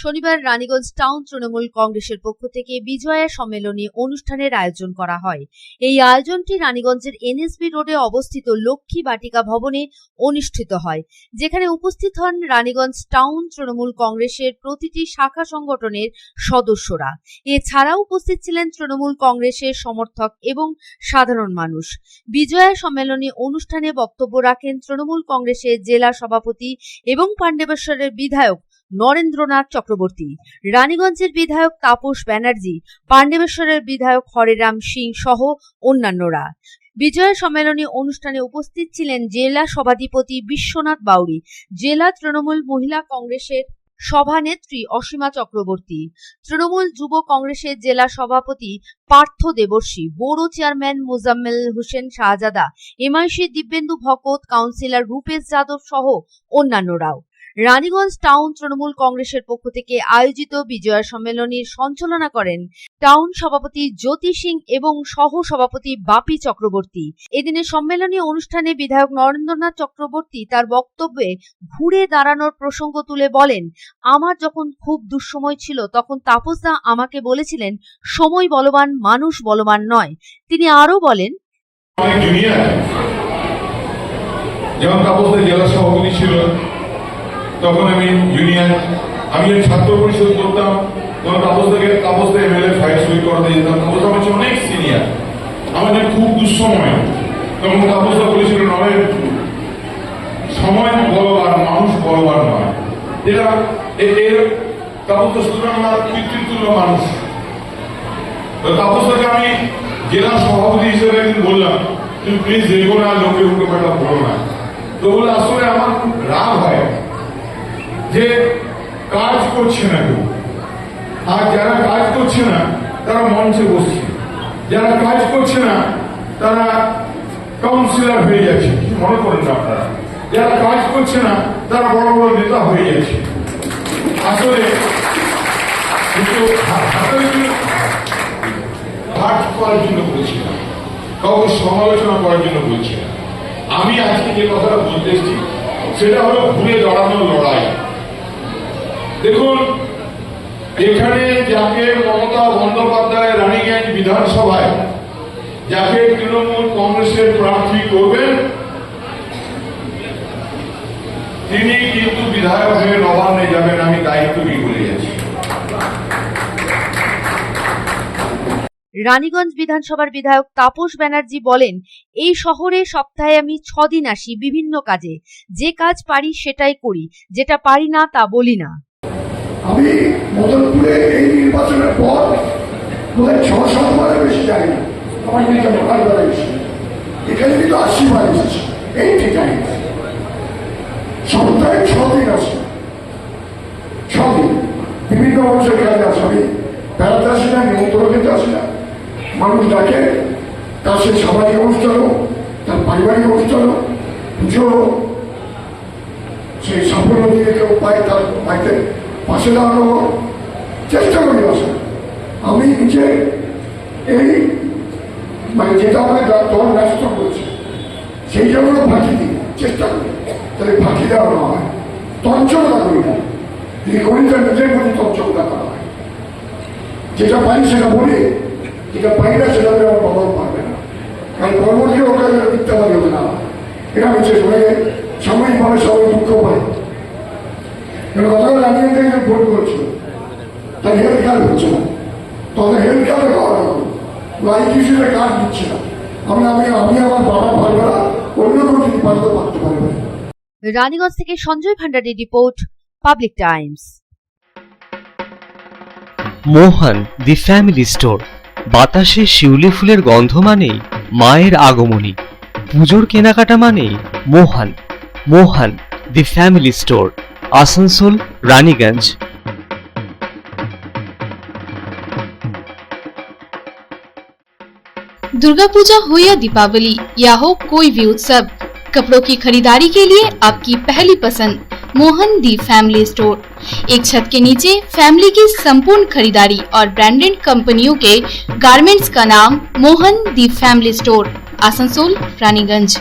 শনিবার রানীগঞ্জ টাউন তৃণমূল কংগ্রেসের পক্ষ থেকে বিজয়া সম্মেলনী অনুষ্ঠানের আয়োজন করা হয়। এই আয়োজনটি রানীগঞ্জের এনএসবি রোডে অবস্থিত লক্ষ্মী বাটিকা ভবনে অনুষ্ঠিত হয়, যেখানে উপস্থিত হন রানীগঞ্জ টাউন তৃণমূল কংগ্রেসের প্রতিটি শাখা সংগঠনের সদস্যরা। এছাড়াও উপস্থিত ছিলেন তৃণমূল কংগ্রেসের সমর্থক এবং সাধারণ মানুষ। বিজয়া সম্মেলনী অনুষ্ঠানে বক্তব্য রাখেন তৃণমূল কংগ্রেসের জেলা সভাপতি এবং পাণ্ডবেশ্বরের বিধায়ক নরেন্দ্রনাথ চক্রবর্তী, রানীগঞ্জের বিধায়ক তাপস ব্যানার্জি, পাণ্ডবেশ্বরের বিধায়ক হরেরাম সিং সহ অন্যান্যরা। বিজয়া সম্মেলনী অনুষ্ঠানে উপস্থিত ছিলেন জেলা সভাধিপতি বিশ্বনাথ বাউরি, জেলা তৃণমূল মহিলা কংগ্রেসের সভানেত্রী অসীমা চক্রবর্তী, তৃণমূল যুব কংগ্রেসের জেলা সভাপতি পার্থ দেবর্ষী, বড়ো চেয়ারম্যান মোজাম্মেল হোসেন শাহজাদা, এমআইসি দিব্যেন্দু ভকত, কাউন্সিলর রূপেশ যাদব সহ অন্যান্যরাও। রানীগঞ্জ টাউন তৃণমূল কংগ্রেসের পক্ষ থেকে আয়োজিত বিজয়া সম্মেলনীর সঞ্চালনা করেন টাউন সভাপতি জ্যোতি সিং এবং সহ সভাপতি বাপি চক্রবর্তী। এদিনের সম্মেলনী অনুষ্ঠানে বিধায়ক নরেন্দ্রনাথ চক্রবর্তী তার বক্তব্যে ঘুরে দাঁড়ানোর প্রসঙ্গ তুলে বলেন, আমার যখন খুব দুঃসময় ছিল তখন তাপসদা আমাকে বলেছিলেন, সময় বলবান, মানুষ বলবান নয়। তিনি আরো বলেন, যেমন তাপসদা জেলা সভাপতি ছিল তখন আমি ছাত্র পরিষদ করতাম, তখন তাপসদা এমএলএ ফাইল সই করাতে যেতাম। তাপসদা আমার অনেক সিনিয়র, আমাদের খুব দুঃসময়, তখন তাপসদা বলেছিল, নয় সময় বলবার, মানুষ বলবার নয়। এটা এর তাপসদা সুতরাং আমার পিতৃতুল্য মানুষ। তাপসদাকে আমি জেলা সভাপতি হিসেবে একদিন বললাম, তুমি প্লিজ দেখো না, লোকের উপকারটা বলো না। তো বলে আসলে আমার রাগ হয় যে কাজ করছে না কেউ, আর যারা কাজ করছে না তারা মঞ্চে বসছে, যারা কাজ করছে না তারা কাউন্সিলর হয়ে যাচ্ছে। মনে করেন না আপনারা, যারা কাজ করছে না তারা বড় বড় নেতা হয়ে যাচ্ছে। আসলে ভাট করার জন্য বলছি না, কাউকে সমালোচনা করার জন্য বলছি না। আমি আজকে যে কথাটা বলতে এসেছি সেটা হলো ঘুরে দাঁড়ানোর লড়াই। দেখুন, এখানে যাকে মমতা বন্দ্যোপাধ্যায় রানীগঞ্জ বিধানসভায় যাকে তৃণমূল কংগ্রেসের প্রার্থী করবেন, তিনি কিন্তু বিধায়ক হয়ে নবান্নে যাবেন, আমি দায়িত্ব নিয়ে বলে যাচ্ছি। রানীগঞ্জ বিধানসভার বিধায়ক তাপস ব্যানার্জি বলেন, এই শহরে সপ্তাহে আমি 6 দিন আসি বিভিন্ন কাজে। যে কাজ পারি সেটাই করি, যেটা পারি না তা বলি না। আমি মদনপুরে এই নির্বাচনের পর বোধহয় 6-7 বারের বেশি যাই না, আমার কিন্তু লোকালবারে বেশি। এখানে কিন্তু 80 বার এসেছি এই ঠিকায়। সপ্তাহে 6 দিন আসি, 6 দিন বিভিন্ন মানুষের কাজে আসি। আমি বেড়াতে আসি না, নিমন্ত্রণ খেতে আসি না। মানুষ ডাকে, তার সেই সামাজিক অনুষ্ঠান হোক, তার পারিবারিক অনুষ্ঠান হোক, পুজো হোক, সেই সাফল্য দিয়ে কেউ পায় তার বাড়িতে পাশে দাঁড়ানো হোক, চেষ্টা করি আসা। আমি নিজে এই যেটা আমাকে দল ব্যস্ত করছে সেই জন্য ফাঁকি দিই, চেষ্টা করি তাহলে ফাঁকি দেওয়া না হয়, তঞ্চকতা করি না। যদি করি তার নিজের প্রতি তঞ্চকতা করা হয়। যেটা পাই সেটা বলি, যেটা পাই না সেটা আমার বদল পারবে না, কারণ পরবর্তী ওটা মিথ্যাবাদী হতে না। এটা হচ্ছে সবাই সাময়িকভাবে সবাই দুঃখ পায়। গতকাল রানীগঞ্জ থেকে ভোট করছিল, তার হেলথ কার্ড হচ্ছে না, তখন হেলথ কার্ডে খাওয়া না, আইকিউসিতে কার্ড দিচ্ছে না। আমি আমার বাবা ভাইরা অন্য কোনো যদি পাঠাতে পারতে পারবে। রানীগঞ্জ থেকে Sanjay Bhandari report, public Times. Mohan the family store. বাতাসে শিউলি ফুলের গন্ধ মানেই মায়ের আগমনী, পুজোর কেনাকাটা মানেই Mohan. Mohan the family store, Asansol, Raniganj. Durga Puja हो या दीपावली या हो कोई भी उत्सव, कपड़ों की खरीदारी के लिए आपकी पहली पसंद मोहन दी फैमिली स्टोर। एक छत के नीचे फैमिली की संपूर्ण खरीदारी और ब्रांडेड कंपनियों के गारमेंट्स का नाम मोहन दी फैमिली स्टोर, आसनसोल, रानीगंज।